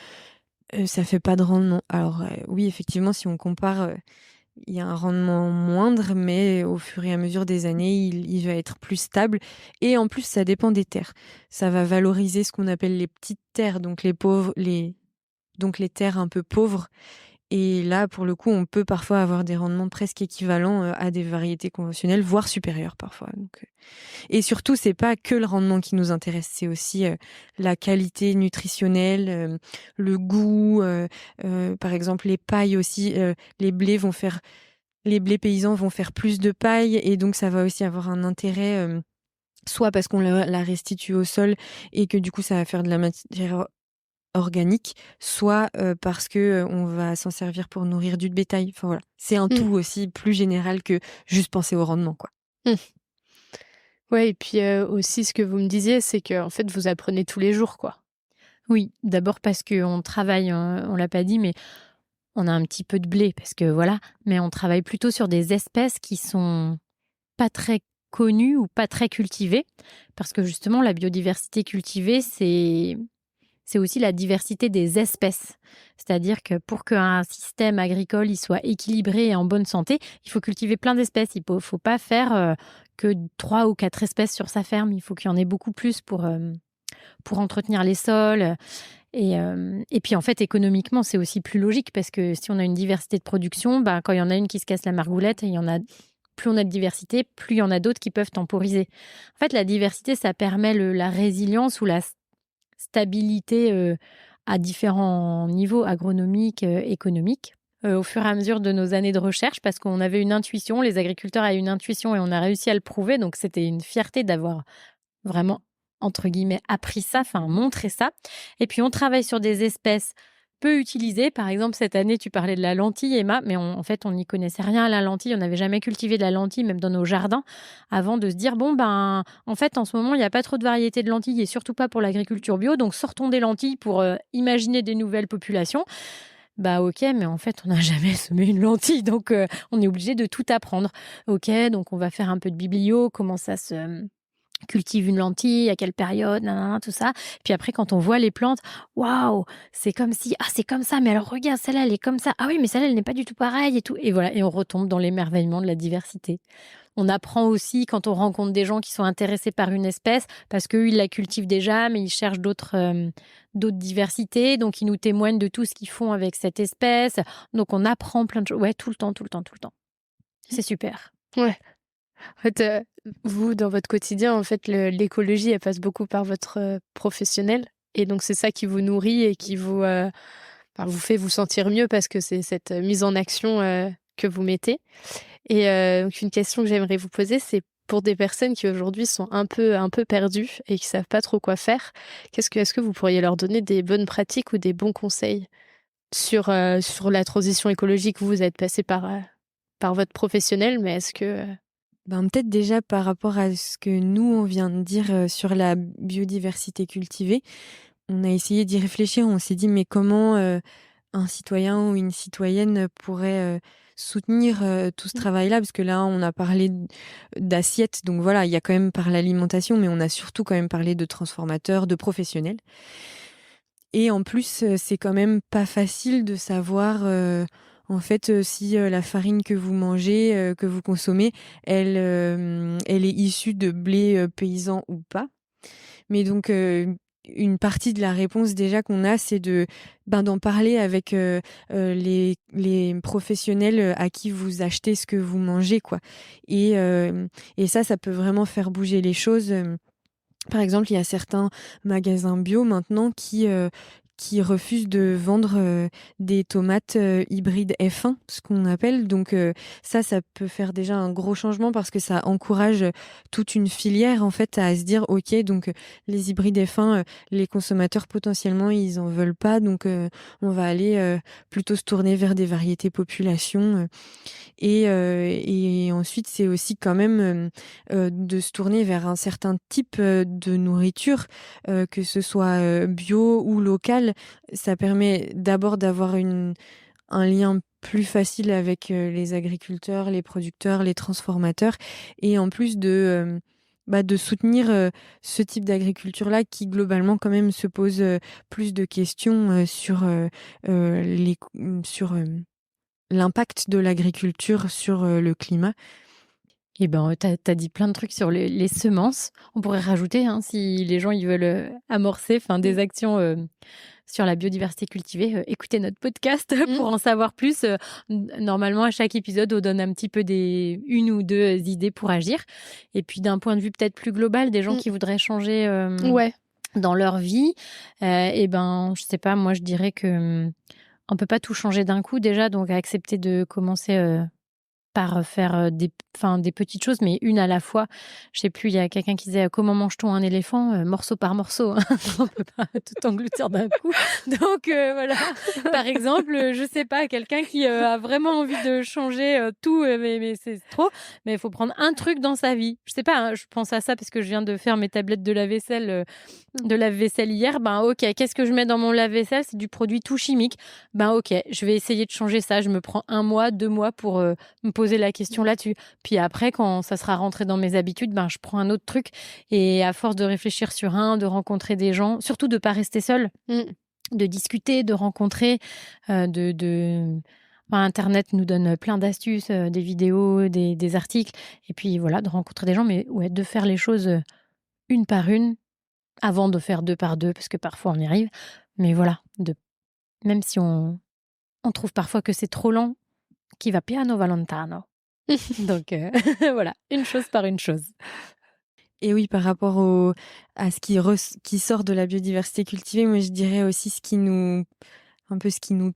Speaker 3: ça fait pas de rendement. Alors, oui, effectivement, si on compare, il y a un rendement moindre, mais au fur et à mesure des années, il va être plus stable. Et en plus, ça dépend des terres. Ça va valoriser ce qu'on appelle les petites terres, donc donc les terres un peu pauvres. Et là, pour le coup, on peut parfois avoir des rendements presque équivalents à des variétés conventionnelles, voire supérieurs parfois. Donc, et surtout, c'est pas que le rendement qui nous intéresse, c'est aussi la qualité nutritionnelle, le goût. Par exemple, les pailles aussi. Les blés paysans vont faire plus de paille et donc ça va aussi avoir un intérêt. Soit parce qu'on la restitue au sol et que du coup ça va faire de la matière organique, soit parce que on va s'en servir pour nourrir du bétail. Enfin voilà, c'est un tout aussi plus général que juste penser au rendement, quoi.
Speaker 1: Mm. Ouais, et puis aussi, ce que vous me disiez, c'est que en fait, vous apprenez tous les jours, quoi.
Speaker 2: Oui, d'abord parce qu'on travaille, on l'a pas dit, mais on a un petit peu de blé parce que voilà, mais on travaille plutôt sur des espèces qui sont pas très connues ou pas très cultivées parce que justement la biodiversité cultivée, c'est aussi la diversité des espèces. C'est-à-dire que pour qu'un système agricole il soit équilibré et en bonne santé, il faut cultiver plein d'espèces. Il ne faut pas faire que 3 ou 4 espèces sur sa ferme. Il faut qu'il y en ait beaucoup plus pour entretenir les sols. Et puis en fait, économiquement, c'est aussi plus logique parce que si on a une diversité de production, bah, quand il y en a une qui se casse la margoulette, plus on a de diversité, plus il y en a d'autres qui peuvent temporiser. En fait, la diversité, ça permet la résilience ou la stabilité à différents niveaux agronomiques, économiques. Au fur et à mesure de nos années de recherche, parce qu'on avait une intuition, les agriculteurs avaient une intuition et on a réussi à le prouver. Donc, c'était une fierté d'avoir vraiment, entre guillemets, appris ça, enfin, montré ça. Et puis, on travaille sur des espèces peu utilisées. Par exemple, cette année, tu parlais de la lentille, Emma, mais en fait, on n'y connaissait rien à la lentille. On n'avait jamais cultivé de la lentille, même dans nos jardins, avant de se dire, bon, ben, en fait, en ce moment, il n'y a pas trop de variétés de lentilles et surtout pas pour l'agriculture bio. Donc, sortons des lentilles pour imaginer des nouvelles populations. Bah ok, mais en fait, on n'a jamais semé une lentille, donc on est obligé de tout apprendre. Ok, donc on va faire un peu de biblio, comment ça se cultive une lentille, à quelle période, nanana, tout ça. Puis après, quand on voit les plantes, waouh, c'est comme si, ah, c'est comme ça, mais alors regarde, celle-là, elle est comme ça. Ah oui, mais celle-là, elle n'est pas du tout pareille et tout. Et voilà, et on retombe dans l'émerveillement de la diversité. On apprend aussi quand on rencontre des gens qui sont intéressés par une espèce, parce qu'eux, ils la cultivent déjà, mais ils cherchent d'autres diversités. Donc, ils nous témoignent de tout ce qu'ils font avec cette espèce. Donc, on apprend plein de choses. Ouais, tout le temps, tout le temps, tout le temps. C'est super.
Speaker 1: Ouais. En fait, vous, dans votre quotidien, en fait, l'écologie, elle passe beaucoup par votre professionnel. Et donc, c'est ça qui vous nourrit et qui vous fait vous sentir mieux parce que c'est cette mise en action que vous mettez. Et donc une question que j'aimerais vous poser, c'est pour des personnes qui aujourd'hui sont un peu perdues et qui savent pas trop quoi faire, est-ce que vous pourriez leur donner des bonnes pratiques ou des bons conseils sur la transition écologique? Vous êtes passé par votre professionnel, mais est-ce que
Speaker 3: Peut-être déjà par rapport à ce que nous, on vient de dire sur la biodiversité cultivée, on a essayé d'y réfléchir. On s'est dit, mais comment un citoyen ou une citoyenne pourrait soutenir tout ce travail-là? Parce que là, on a parlé d'assiettes. Donc voilà, il y a quand même par l'alimentation, mais on a surtout quand même parlé de transformateurs, de professionnels. Et en plus, c'est quand même pas facile de savoir, en fait, si la farine que vous mangez, que vous consommez, elle est issue de blé paysan ou pas. Mais donc, une partie de la réponse déjà qu'on a, c'est d'en parler avec les professionnels à qui vous achetez ce que vous mangez, quoi. Et ça peut vraiment faire bouger les choses. Par exemple, il y a certains magasins bio maintenant qui refusent de vendre des tomates hybrides F1, ce qu'on appelle. Donc ça peut faire déjà un gros changement parce que ça encourage toute une filière en fait à se dire ok, donc les hybrides F1, les consommateurs potentiellement ils en veulent pas, donc on va aller plutôt se tourner vers des variétés population. Et ensuite, c'est aussi quand même de se tourner vers un certain type de nourriture, que ce soit bio ou local. Ça permet d'abord d'avoir un lien plus facile avec les agriculteurs, les producteurs, les transformateurs, et en plus de soutenir ce type d'agriculture-là qui, globalement, quand même, se pose plus de questions sur l'impact de l'agriculture sur le climat.
Speaker 2: Et ben, t'as dit plein de trucs sur les semences. On pourrait rajouter, hein, si les gens ils veulent amorcer des actions sur la biodiversité cultivée, écoutez notre podcast pour en savoir plus. Normalement, à chaque épisode, on donne un petit peu une ou deux idées pour agir. Et puis, d'un point de vue peut-être plus global, des gens qui voudraient changer
Speaker 1: ouais.
Speaker 2: dans leur vie, et ben, je sais pas, moi, je dirais que on peut pas tout changer d'un coup déjà, donc accepter de commencer par faire des petites choses, mais une à la fois. Je sais plus, il y a quelqu'un qui disait: «Comment mange-t-on un éléphant? Morceau par morceau, hein». On peut pas tout engloutir d'un coup. Donc voilà. Par exemple, je sais pas, quelqu'un qui a vraiment envie de changer tout, mais c'est trop. Mais il faut prendre un truc dans sa vie. Je sais pas, hein, je pense à ça parce que je viens de faire mes tablettes de lave-vaisselle hier. Ben OK, qu'est-ce que je mets dans mon lave-vaisselle? C'est du produit tout chimique. Ben OK, je vais essayer de changer ça. Je me prends 1 mois, 2 mois pour me poser la question là-dessus. Puis après, quand ça sera rentré dans mes habitudes, ben je prends un autre truc. Et à force de réfléchir sur de rencontrer des gens, surtout de pas rester seul, de discuter, de rencontrer, Internet nous donne plein d'astuces, des vidéos, des articles. Et puis voilà, de rencontrer des gens, mais ouais, de faire les choses une par une avant de faire deux par deux, parce que parfois on y arrive. Mais voilà, même si on trouve parfois que c'est trop lent, qui va piano va lontano. Donc voilà, une chose par une chose.
Speaker 3: Et oui, par rapport à ce qui sort de la biodiversité cultivée, moi je dirais aussi ce qui nous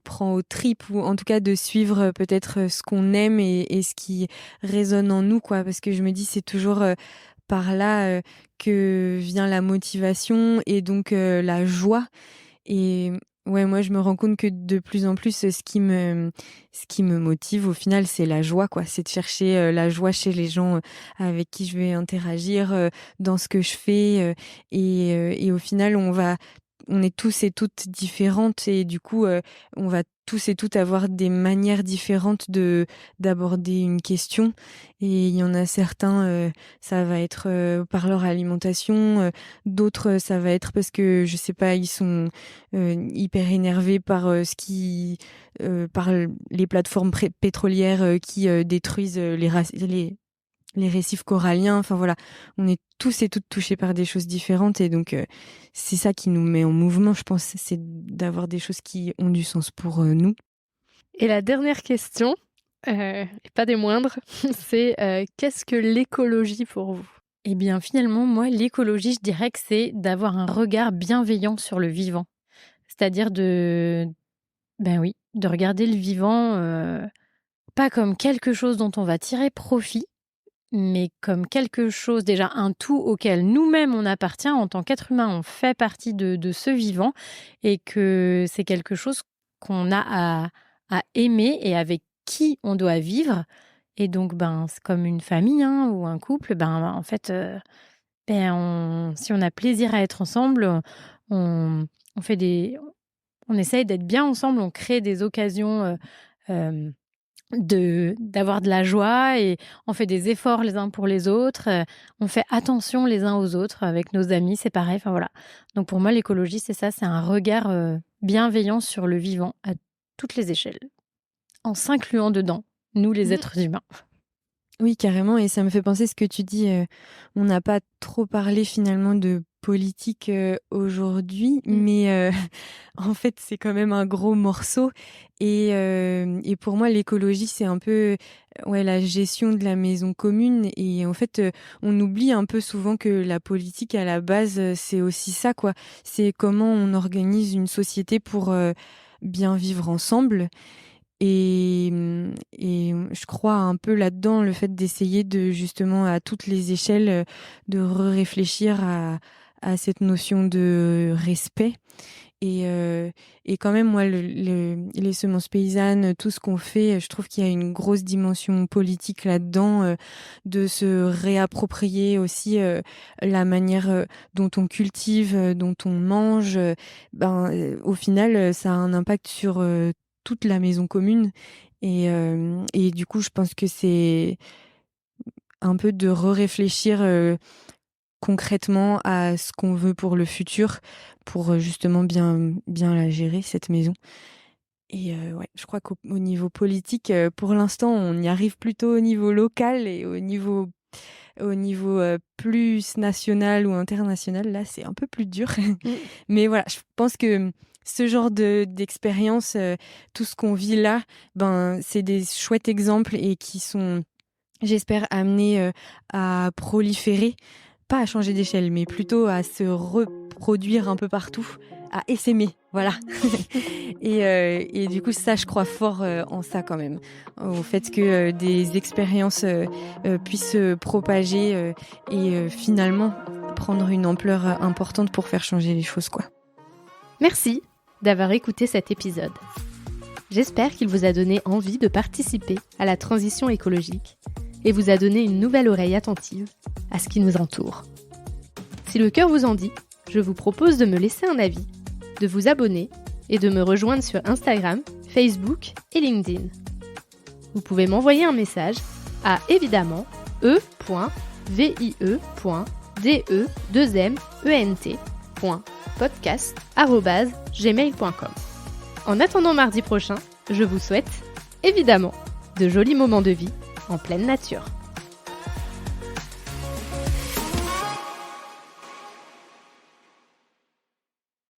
Speaker 3: prend aux tripes, ou en tout cas de suivre peut-être ce qu'on aime et ce qui résonne en nous, quoi. Parce que je me dis, c'est toujours par là que vient la motivation et donc la joie. Et ouais, moi, je me rends compte que de plus en plus, ce qui me motive, au final, c'est la joie, quoi. C'est de chercher la joie chez les gens avec qui je vais interagir, dans ce que je fais. Et au final, on est tous et toutes différentes, et du coup, on va tous et toutes avoir des manières différentes d'aborder une question. Et il y en a certains, ça va être par leur alimentation, d'autres, ça va être parce que, je sais pas, ils sont hyper énervés par par les plateformes pétrolières qui détruisent les récifs coralliens. Enfin voilà, on est tous et toutes touchés par des choses différentes, et donc c'est ça qui nous met en mouvement, je pense, c'est d'avoir des choses qui ont du sens pour nous.
Speaker 1: Et la dernière question, et pas des moindres, c'est qu'est-ce que l'écologie pour vous?
Speaker 2: Eh bien, finalement, moi, l'écologie, je dirais que c'est d'avoir un regard bienveillant sur le vivant. C'est-à-dire de regarder le vivant, pas comme quelque chose dont on va tirer profit, mais comme quelque chose, déjà un tout auquel nous-mêmes on appartient en tant qu'être humain, on fait partie de ce vivant et que c'est quelque chose qu'on a à aimer et avec qui on doit vivre. Et donc, c'est comme une famille ou un couple, en fait, si on a plaisir à être ensemble, on, on fait on essaye d'être bien ensemble, on crée des occasions d'avoir de la joie et on fait des efforts les uns pour les autres, on fait attention les uns aux autres avec nos amis, c'est pareil, enfin voilà. Donc pour moi, l'écologie, c'est ça, c'est un regard bienveillant sur le vivant à toutes les échelles, en s'incluant dedans, nous les êtres humains.
Speaker 3: Oui, carrément. Et ça me fait penser ce que tu dis. On n'a pas trop parlé finalement de politique aujourd'hui, mais en fait, c'est quand même un gros morceau. Et pour moi, l'écologie, c'est un peu la gestion de la maison commune. Et en fait, on oublie un peu souvent que la politique, à la base, c'est aussi ça, quoi. C'est comment on organise une société pour bien vivre ensemble. Et je crois un peu là-dedans, le fait d'essayer de justement à toutes les échelles de réfléchir à cette notion de respect. Et quand même, moi, les semences paysannes, tout ce qu'on fait, je trouve qu'il y a une grosse dimension politique là-dedans, de se réapproprier aussi la manière dont on cultive, dont on mange. Au final, ça a un impact sur toute la maison commune. Et du coup, je pense que c'est un peu de réfléchir concrètement à ce qu'on veut pour le futur, pour justement bien la gérer, cette maison. Et je crois qu'au niveau politique, pour l'instant, on y arrive plutôt au niveau local et au niveau plus national ou international. Là, c'est un peu plus dur. Mais voilà, je pense que ce genre d'expérience, tout ce qu'on vit là, c'est des chouettes exemples et qui sont, j'espère, amenés à proliférer, pas à changer d'échelle, mais plutôt à se reproduire un peu partout, à essaimer, voilà. Et du coup, ça, je crois fort en ça quand même, au fait que des expériences puissent se propager et finalement prendre une ampleur importante pour faire changer les choses, quoi.
Speaker 1: Merci d'avoir écouté cet épisode. J'espère qu'il vous a donné envie de participer à la transition écologique et vous a donné une nouvelle oreille attentive à ce qui nous entoure. Si le cœur vous en dit, je vous propose de me laisser un avis, de vous abonner et de me rejoindre sur Instagram, Facebook et LinkedIn. Vous pouvez m'envoyer un message à évidemment e.vie.de2ment.podcast@gmail.com. En attendant mardi prochain, je vous souhaite, évidemment, de jolis moments de vie en pleine nature.